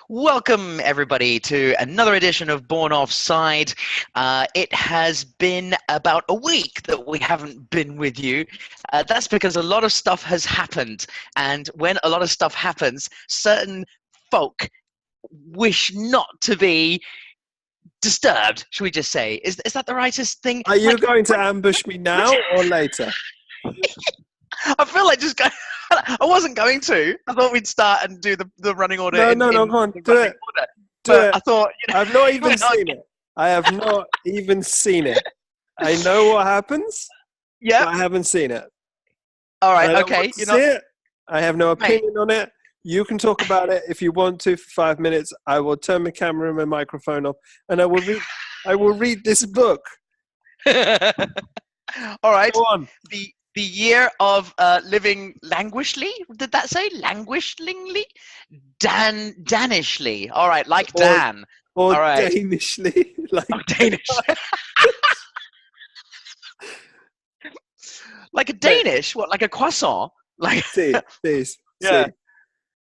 Welcome, everybody, to another edition of Born Offside. It has been about a week that we haven't been with you. That's because a lot of stuff has happened. And when a lot of stuff happens, certain folk wish not to be disturbed, should we just say. Is that the rightest thing? Are you going to ambush me now or later? I feel like just going... I wasn't going to. I thought we'd start and do the running order No, in come on, the do running it. order. Do But it. I thought, I've not even we're not- seen it. I have not even seen it. I know what happens, Yeah. but I haven't seen it. All right. I don't Okay. want to see it. I have no opinion on it. You can talk about it if you want to for 5 minutes. I will turn my camera and my microphone off, and I will read this book. All right. Go on. The year of living languishly. Did that say languishingly? Danishly. All right, like Or- Dan. Or All right. Danishly. Oh, Danish. Like a Danish? What? Like a croissant? Like See. yeah.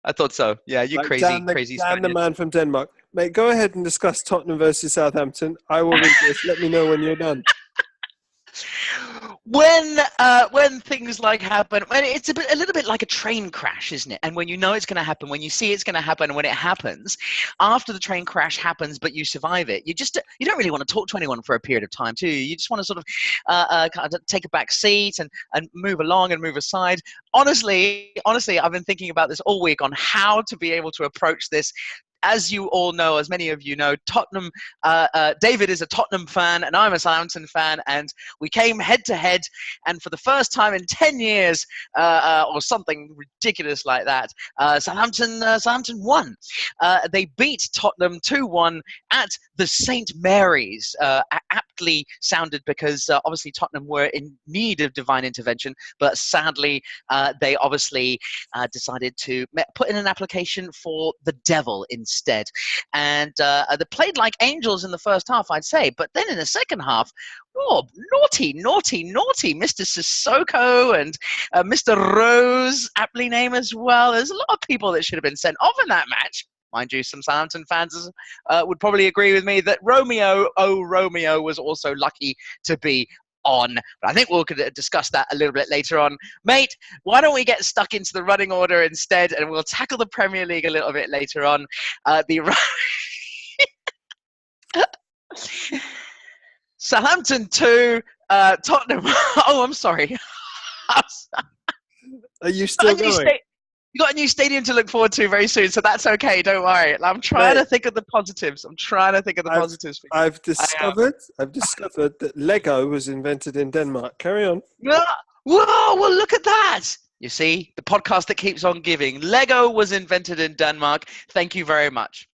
I thought so. Yeah, you Like crazy Dan the Spaniard. man from Denmark. Mate, go ahead and discuss Tottenham versus Southampton. I will read this. Let me know when you're done. When things like happen, when it's a little bit like a train crash, isn't it? And when you know it's going to happen, when you see it's going to happen, and when it happens, after the train crash happens, but you survive it, you don't really want to talk to anyone for a period of time, too. You just want to sort of kind of take a back seat and move along and move aside. Honestly, I've been thinking about this all week on how to be able to approach this. As you all know, as many of you know, Tottenham. David is a Tottenham fan, and I'm a Southampton fan, and we came head to head. And for the first time in 10 years, or something ridiculous like that, Southampton won. They beat Tottenham 2-1 at the St Mary's. Aptly sounded because obviously Tottenham were in need of divine intervention, but sadly they obviously decided to put in an application for the devil instead. And they played like angels in the first half, I'd say. But then in the second half, oh, naughty. Mr. Sissoko and Mr. Rose, aptly named as well. There's a lot of people that should have been sent off in that match. Mind you, some Southampton fans would probably agree with me that Romeo was also lucky to be on. But I think we'll discuss that a little bit later on. Mate, why don't we get stuck into the running order instead, and we'll tackle the Premier League a little bit later on. Southampton 2, Tottenham. Oh, I'm sorry. Are you still going? You got a new stadium to look forward to very soon, so that's okay. Don't worry. I'm trying to think of the positives. I've discovered that Lego was invented in Denmark. Carry on. Whoa! Well, look at that. You see, the podcast that keeps on giving. Lego was invented in Denmark. Thank you very much.